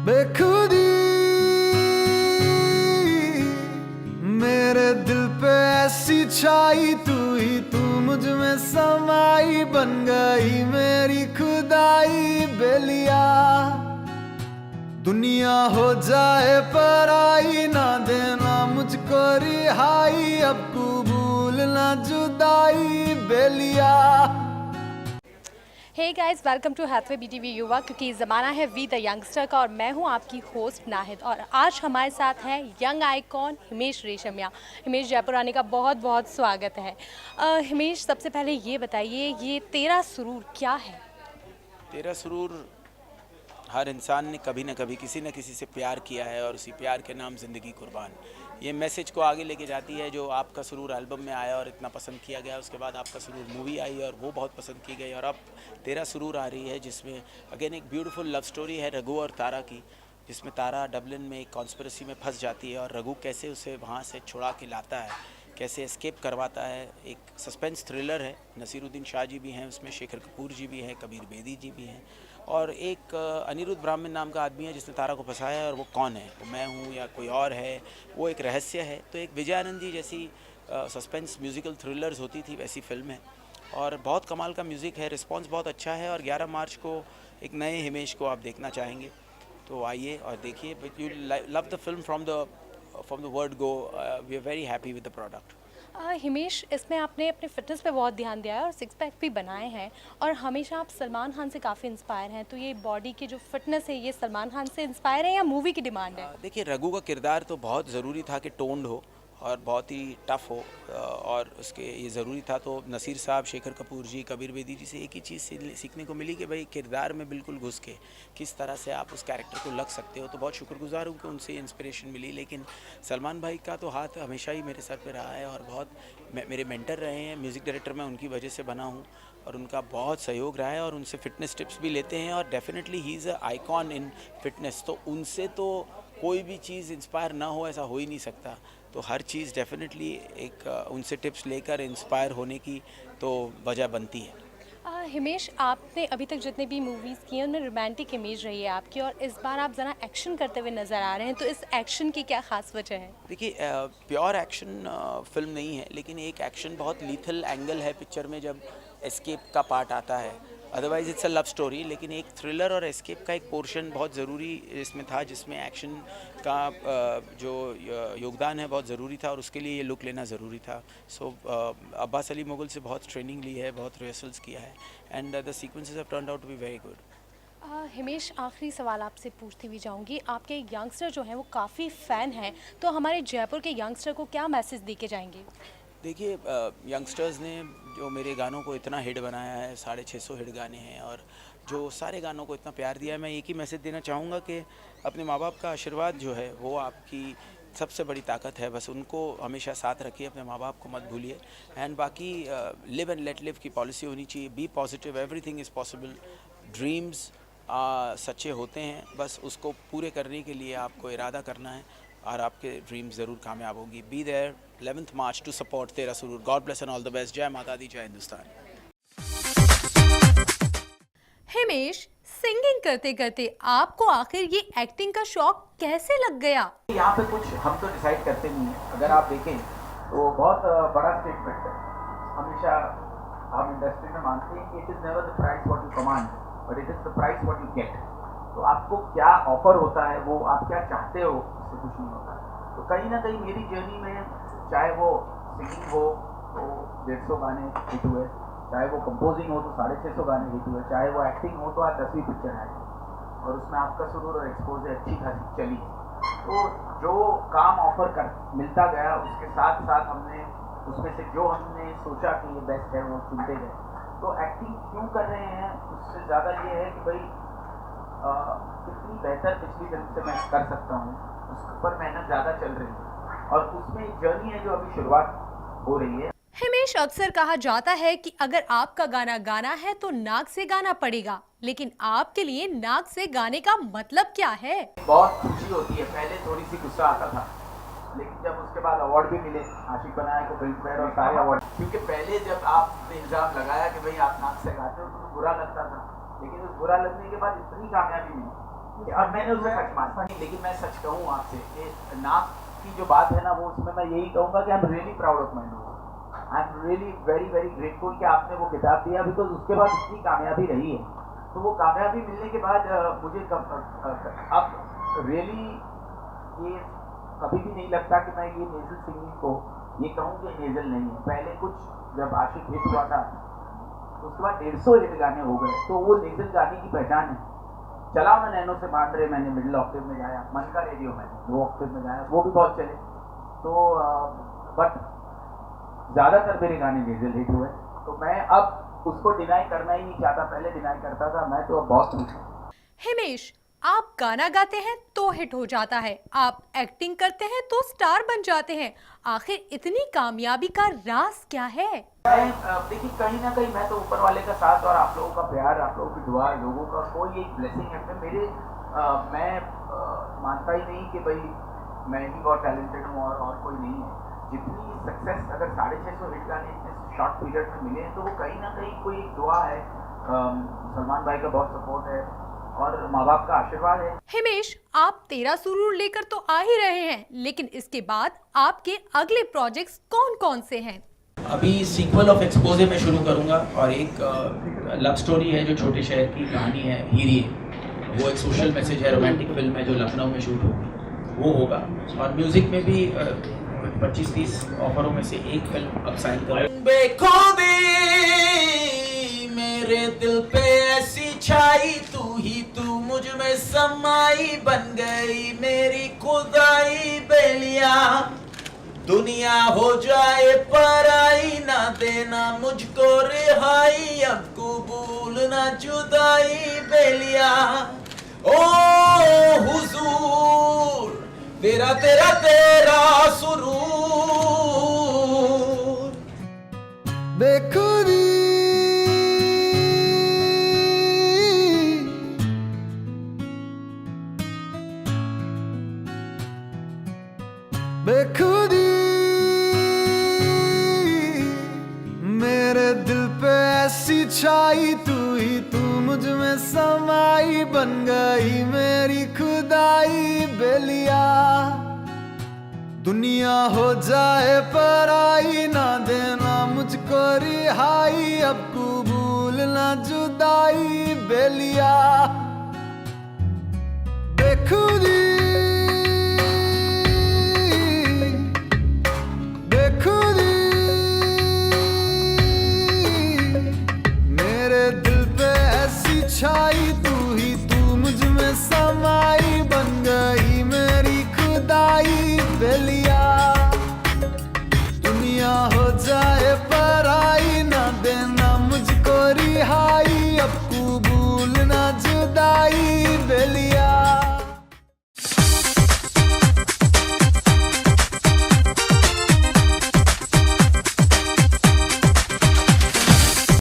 बेखुदी मेरे दिल पे ऐसी छाई, तू मुझ में समाई, बन गई मेरी खुदाई बेलिया। दुनिया हो जाए पराई, ना देना मुझको रिहाई, अब कबूल ना जुदाई बेलिया। Hey guys, welcome to Hathway BTV Yuva, क्योंकि ज़माना है वी द यंगस्टर का और मैं हूं आपकी होस्ट नाहिद। और आज हमारे साथ हैं यंग आइकॉन हिमेश रेशमिया। हिमेश, जयपुर आने का बहुत बहुत स्वागत है। हिमेश, सबसे पहले ये बताइए, ये तेरा सुरूर क्या है? तेरा सुरूर, हर इंसान ने कभी न कभी किसी न किसी से प्यार किया है और उसी प्यार के नाम ज़िंदगी कुर्बान। ये मैसेज को आगे लेके जाती है। जो आपका सुरूर एल्बम में आया और इतना पसंद किया गया, उसके बाद आपका सुरूर मूवी आई और वो बहुत पसंद की गई, और अब तेरा सुरूर आ रही है जिसमें अगेन एक ब्यूटीफुल लव स्टोरी है रघु और तारा की, जिसमें तारा डबलिन में एक कॉन्स्पिरेसी में फंस जाती है और रघु कैसे उसे वहाँ से छुड़ा के लाता है, कैसे एस्केप करवाता है। एक सस्पेंस थ्रिलर है। नसीरुद्दीन शाह जी भी हैं उसमें, शेखर कपूर जी भी हैं, कबीर बेदी जी भी हैं, और एक अनिरुद्ध ब्राह्मण नाम का आदमी है जिसने तारा को फंसाया है। और वो कौन है, वो मैं हूँ या कोई और है, वो एक रहस्य है। तो एक विजय आनंद जी जैसी सस्पेंस म्यूज़िकल थ्रिलर्स होती थी, वैसी फिल्म है और बहुत कमाल का म्यूज़िक है। रिस्पांस बहुत अच्छा है और 11 मार्च को एक नए हिमेश को आप देखना चाहेंगे, तो आइए और देखिए। But you love the film from the word go. We are very happy with the product. Himesh, इसमें आपने अपने फिटनेस पे बहुत ध्यान दिया है और सिक्स पैक भी बनाए हैं, और हमेशा आप सलमान खान से काफ़ी इंस्पायर हैं। तो ये बॉडी की जो फिटनेस है, ये सलमान खान से इंस्पायर है या मूवी की डिमांड है? देखिए, रघु का किरदार तो बहुत ज़रूरी था कि टोन्ड हो और बहुत ही टफ हो, और उसके ये ज़रूरी था। तो नसीर साहब, शेखर कपूर जी, कबीर बेदी जी से एक ही चीज़ सीखने को मिली कि भाई किरदार में बिल्कुल घुस के किस तरह से आप उस कैरेक्टर को लग सकते हो। तो बहुत शुक्रगुजार हूँ कि उनसे इंस्पिरेशन मिली। लेकिन सलमान भाई का तो हाथ हमेशा ही मेरे सर पे रहा है और बहुत मेरे मेंटर रहे हैं। म्यूज़िक डायरेक्टर मैं उनकी वजह से बना हूँ और उनका बहुत सहयोग रहा है, और उनसे फ़िटनेस टिप्स भी लेते हैं। और definitely he is a icon in fitness, तो उनसे तो कोई भी चीज़ इंस्पायर ना हो ऐसा हो ही नहीं सकता। तो हर चीज़ डेफिनेटली एक उनसे टिप्स लेकर इंस्पायर होने की तो वजह बनती है। हिमेश, आपने अभी तक जितने भी मूवीज़ की हैं उनमें रोमांटिक इमेज रही है आपकी, और इस बार आप ज़रा एक्शन करते हुए नज़र आ रहे हैं, तो इस एक्शन की क्या ख़ास वजह है? देखिए, प्योर एक्शन फिल्म नहीं है, लेकिन एक एक्शन बहुत लीथल एंगल है पिक्चर में जब एस्केप का पार्ट आता है। Otherwise it's a love story, लेकिन एक थ्रिलर और एस्केप का एक पोर्शन बहुत ज़रूरी इसमें था, जिसमें एक्शन का जो योगदान है बहुत ज़रूरी था, और उसके लिए ये लुक लेना ज़रूरी था। सो अब्बास अली मुगल से बहुत ट्रेनिंग ली है, बहुत रिहर्सल्स किया है, and the sequences have turned out to be very good. Himesh, आखिरी सवाल आपसे पूछती हुई जाऊंगी। आपके यंगस्टर जो हैं वो काफ़ी फ़ैन हैं, तो हमारे जयपुर के यंगस्टर को क्या मैसेज दे के जाएंगे? देखिए, यंगस्टर्स ने जो मेरे गानों को इतना हिट बनाया है, 650 हिट गाने हैं, और जो सारे गानों को इतना प्यार दिया है, मैं एक ही मैसेज देना चाहूँगा कि अपने माँ बाप का आशीर्वाद जो है वो आपकी सबसे बड़ी ताकत है। बस उनको हमेशा साथ रखिए, अपने माँ बाप को मत भूलिए, एंड बाकी लिव एंड लेट लिव की पॉलिसी होनी चाहिए। Be positive, everything is possible. Dreams सच्चे होते हैं, बस उसको पूरे करने के लिए आपको इरादा करना है और आपके ड्रीम्स ज़रूर कामयाब होगी। Be there 11th March to support Tera Suroor. God bless and all the best. जय माता दी, जय हिंदुस्तान। हिमेश, सिंगिंग करते करते आपको आखिर ये एक्टिंग का शौक कैसे लग गया? यहाँ पे कुछ हम तो डिसाइड करते नहीं हैं। अगर आप देखें तो बहुत बड़ा स्टेटमेंट है। हमेशा हम इंडस्ट्री में मानते हैं कि it is never the price what you command, but it is the price what you get. तो आपको क्या ऑफर होता है, वो आप क्या चाहते हो, इससे कुछ नहीं होता। तो कहीं ना कहीं मेरी जर्नी में, चाहे वो सिंगिंग हो तो 150 गाने हिट हुए, चाहे वो कंपोजिंग हो तो 650 गाने हिट हुए, चाहे वो एक्टिंग हो तो आज 10वीं पिक्चर आई और उसमें आपका सुरूर और एक्सपोजर अच्छी खासी चली। तो जो काम ऑफर कर मिलता गया, उसके साथ साथ हमने उसमें से जो हमने सोचा कि ये बेस्ट है वो चुनते गए। तो एक्टिंग क्यों कर रहे हैं, उससे ज़्यादा ये है कि भाई कितनी बेहतर पिछली फिल्म से मैं कर सकता हूँ, उसके ऊपर मेहनत ज़्यादा चल रही है और उसमें एक जर्नी है जो अभी शुरुआत हो रही है। हिमेश, अक्सर कहा जाता है कि अगर आपका गाना गाना है तो नाक से गाना पड़ेगा, लेकिन आपके लिए नाक से गाने का मतलब क्या है? बहुत खुशी होती है। पहले थोड़ी सी गुस्सा आता था, लेकिन जब उसके बाद अवार्ड भी मिले, आशिक बनाया को फिल्म फेयर और सारे अवार्ड, क्योंकि पहले जब आपने इल्ज़ाम लगाया कि भाई आप नाक से गाते हो तो बुरा लगता था, लेकिन उस बुरा लगने के बाद इतनी कामयाबी मिली और मैंने उसे सच माना नहीं, लेकिन मैं सच कहूँ आपसे कि नाक की जो बात है ना, वो उसमें मैं यही कहूँगा कि I am really proud of my nose. I am really very very grateful कि आपने वो किताब दिया, बिकॉज उसके बाद इतनी कामयाबी रही है। तो वो कामयाबी मिलने के बाद मुझे अब रियली ये कभी भी नहीं लगता कि मैं ये नेजल सिंगिंग को ये कहूँ कि नेजल नहीं है। पहले कुछ जब आशिक हिट हुआ था, तो उसके बाद 150 हिट गाने हो गए, तो वो नेजल गाने की पहचान है। चला मैं नैनो से मान रहे, मैंने मिडिल ऑक्टेव में गाया, मन का रेडियो मैंने लो ऑक्टेव में गाया, वो भी बहुत चले। तो बट ज़्यादातर मेरे गाने नेजल हिट हुए, तो मैं अब उसको डिनाई करना ही नहीं चाहता। पहले डिनाई करता था मैं, तो अब बहुत खुश हूँ। हिमेश, आप गाना गाते हैं तो हिट हो जाता है, आप एक्टिंग करते हैं तो स्टार बन जाते हैं, आखिर इतनी कामयाबी का राज क्या है? देखिए, कहीं ना कहीं मैं तो ऊपर वाले का साथ और आप लोगों का प्यार, आप लोगों की दुआ, लोगों का कोई एक ब्लेसिंग है मैं मानता ही नहीं कि भाई मैं ही बहुत टैलेंटेड हूँ और कोई नहीं है। जितनी सक्सेस अगर 650 हिट गाने इतने शॉर्ट पीरियड में मिले हैं, तो वो कहीं ना कहीं कोई एक दुआ है, सलमान भाई का बहुत सपोर्ट है और माँ बाप का आशीर्वाद है। हिमेश, आप तेरा सुरूर लेकर तो आ ही रहे हैं, लेकिन इसके बाद आपके अगले प्रोजेक्ट्स कौन-कौन से हैं? अभी सीक्वल ऑफ एक्सपोजे में शुरू करूंगा और एक लव स्टोरी है जो छोटे शहर की कहानी है, हीरी, वो एक सोशल मैसेज है, रोमांटिक फिल्म है जो लखनऊ में शूट होगी, वो होगा। और म्यूजिक में भी 25-30 ऑफरों में से एक फिल्म अब साइन करो। बेखुदी मेरे दिल पे ऐसी छाई, तू मुझ में समाई, बन गई मेरी खुदाई बेलिया, दुनिया हो जाए पराई, ना देना मुझको रिहाई, अब कबूल ना जुदाई बेलिया। ओ हुजूर, तेरा तेरा तेरा सुरूर। बेखुदी बेखुदी मेरे दिल पे ऐसी छाई, तू मुझ में समाई, बन गई मेरी खुदाई बेलिया, दुनिया हो जाए पराई, ना देना मुझको रिहाई, अब कबूल ना जुदाई बेलिया।